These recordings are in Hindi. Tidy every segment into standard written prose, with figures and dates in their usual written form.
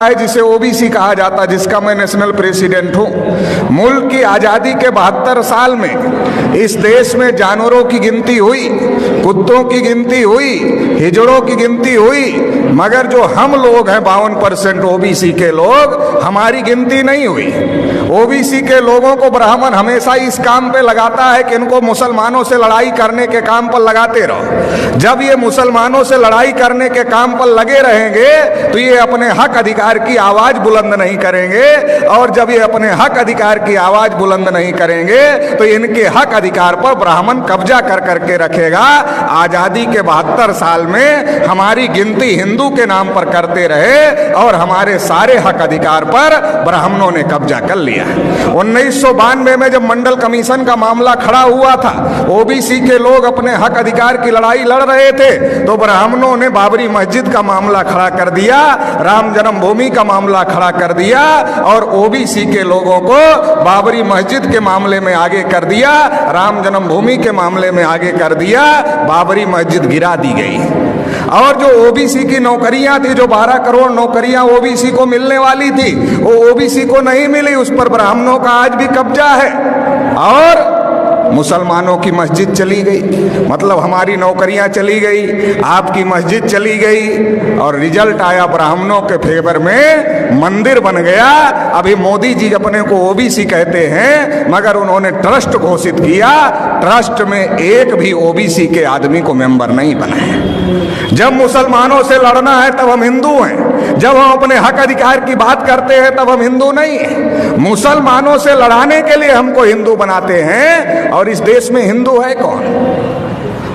है जिसे ओबीसी कहा जाता, जिसका मैं नेशनल प्रेसिडेंट हूं। मुल्क की आजादी के 72 साल में इस देश में जानवरों की गिनती हुई, कुत्तों की गिनती हुई, हिजड़ों की गिनती हुई, मगर जो हम लोग हैं 52% ओबीसी के लोग, हमारी गिनती नहीं हुई। ओबीसी के लोगों को ब्राह्मण हमेशा इस काम पे लगाता है कि इनको मुसलमानों से लड़ाई करने के काम पर लगाते रहो। जब ये मुसलमानों से लड़ाई करने के काम पर लगे रहेंगे तो ये अपने हक अधिकार की आवाज बुलंद नहीं करेंगे, और जब ये अपने हक अधिकार की आवाज बुलंद नहीं करेंगे तो इनके हक अधिकार पर ब्राह्मण कब्जा कर करके रखेगा। आजादी के 72 साल में हमारी गिनती हिंदू के नाम पर करते रहे और हमारे सारे हक अधिकार पर ब्राह्मणों ने कब्जा कर लिया। 1992 में जब मंडल कमीशन का मामला खड़ा हुआ था, ओबीसी के लोग अपने हक अधिकार की लड़ाई लड़ रहे थे, तो ब्राह्मणों ने बाबरी मस्जिद का मामला खड़ा कर दिया, राम जन्मभूमि का मामला खड़ा कर दिया, और ओबीसी के लोगों को बाबरी मस्जिद के मामले में आगे कर दिया, राम जन्मभूमि के मामले में आगे कर दिया। बाबरी मस्जिद गिरा दी गई। और जो ओबीसी की नौकरियां थी, जो 12 करोड़ नौकरियां ओबीसी को मिलने वाली थी, वो ओबीसी को नहीं मिली, उस पर ब्राह्मणों का आज भी कब्जा है। और मुसलमानों की मस्जिद चली गई, मतलब हमारी नौकरियां चली गई, आपकी मस्जिद चली गई, और रिजल्ट आया ब्राह्मणों के फेवर में, मंदिर बन गया। अभी मोदी जी अपने को ओबीसी कहते हैं, मगर उन्होंने ट्रस्ट घोषित किया, ट्रस्ट में एक भी ओबीसी के आदमी को मेंबर नहीं बनाए। जब मुसलमानों से लड़ना है तब हम हिंदू हैं, जब हम अपने हक अधिकार की बात करते हैं तब हम हिंदू नहीं हैं। मुसलमानों से लड़ाने के लिए हमको हिंदू बनाते हैं, और इस देश में हिंदू है कौन?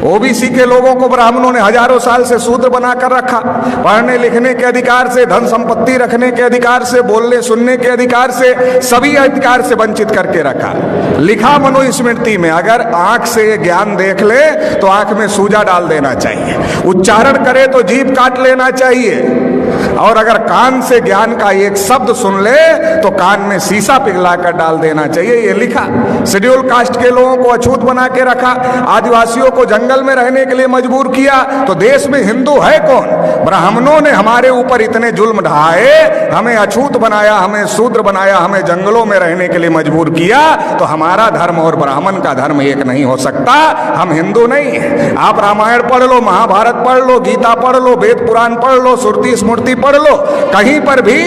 ओबीसी के लोगों को ब्राह्मणों ने हजारों साल से शूद्र बनाकर रखा, पढ़ने लिखने के अधिकार से, धन संपत्ति रखने के अधिकार से, बोलने सुनने के अधिकार से, सभी अधिकार से वंचित करके रखा। लिखा मनुस्मृति में, अगर आंख से ज्ञान देख ले तो आंख में सूजा डाल देना चाहिए, उच्चारण करे तो जीभ काट लेना चाहिए, और अगर कान से ज्ञान का एक शब्द सुन ले तो कान में शीशा पिघलाकर डाल देना चाहिए, ये लिखा। शेड्यूल कास्ट के लोगों को अछूत बना के रखा, आदिवासियों को जंगल में रहने के लिए मजबूर किया, तो देश में हिंदू है कौन? ब्राह्मणों ने हमारे ऊपर इतने जुल्म ढाए, हमें अछूत बनाया, हमें शूद्र बनाया, हमें जंगलों में रहने के लिए मजबूर किया, तो हमारा धर्म और ब्राह्मण का धर्म एक नहीं हो सकता। हम हिंदू नहीं है। आप रामायण पढ़ लो, महाभारत पढ़ लो, गीता पढ़ लो, वेद पुराण पढ़ लो, श्रुति स्मृति पढ़ लो, कहीं पर भी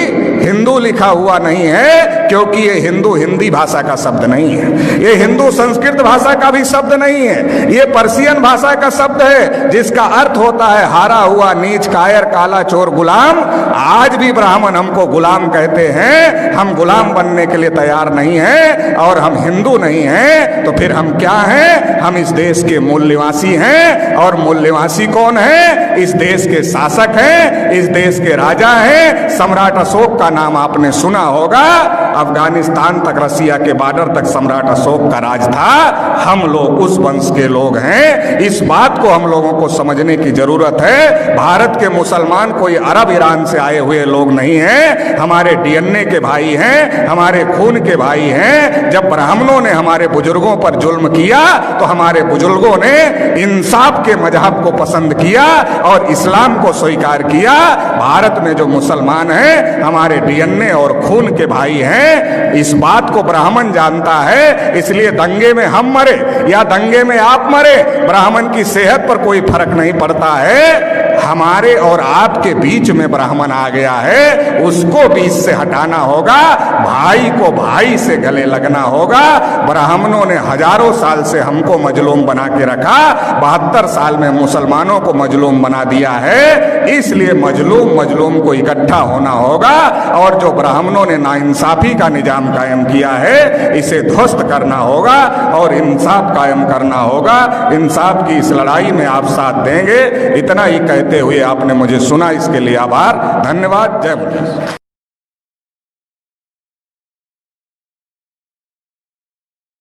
हिंदू लिखा हुआ नहीं है, क्योंकि ये हिंदू हिंदी भाषा का शब्द नहीं है, ये हिंदू संस्कृत भाषा का भी शब्द नहीं है, ये पर्शियन भाषा का शब्द है, जिसका अर्थ होता है हारा हुआ, नीच, कायर, काला, चोर, गुलाम। आज भी ब्राह्मण हमको गुलाम कहते हैं, हम गुलाम बनने के लिए तैयार नहीं हैं, और हम हिंदू नहीं हैं, तो फिर हम क्या हैं? हम इस देश के मूल निवासी हैं, और मूल निवासी कौन है? इस देश के शासक हैं, इस देश के राजा हैं। सम्राट अशोक का नाम आपने सुना होगा, अफगानिस्तान तक, रसिया के बॉर्डर तक सम्राट अशोक का राज था। हम लोग उस वंश के लोग हैं। इस बात को हम लोगों को समझने की जरूरत है। भारत के मुसलमान कोई अरब ईरान से आए हुए लोग नहीं हैं, हमारे डीएनए के भाई हैं, हमारे खून के भाई हैं। जब ब्राह्मणों ने हमारे बुजुर्गों पर जुल्म किया तो हमारे बुजुर्गों ने इंसाफ के मजहब को पसंद किया और इस्लाम को स्वीकार किया। भारत में जो मुसलमान हैं हमारे डीएनए और खून के भाई हैं, इस बात को ब्राह्मण जानता है। इसलिए दंगे में हम मरे या दंगे में आप मरे, ब्राह्मण की सेहत पर कोई फर्क नहीं पड़ता है। हमारे और आपके बीच में ब्राह्मण आ गया है, उसको बीच से हटाना होगा, भाई को भाई से गले लगना होगा। ब्राह्मणों ने हजारों साल से हमको मजलूम बना के रखा, 72 साल में मुसलमानों को मजलूम बना दिया है। इसलिए मजलूम को इकट्ठा होना होगा, और जो ब्राह्मणों ने नाइंसाफी का निजाम कायम किया है, इसे ध्वस्त करना होगा और इंसाफ कायम करना होगा। इंसाफ की इस लड़ाई में आप साथ देंगे, इतना ही कहते हुए आपने मुझे सुना, इसके लिए आभार, धन्यवाद। जय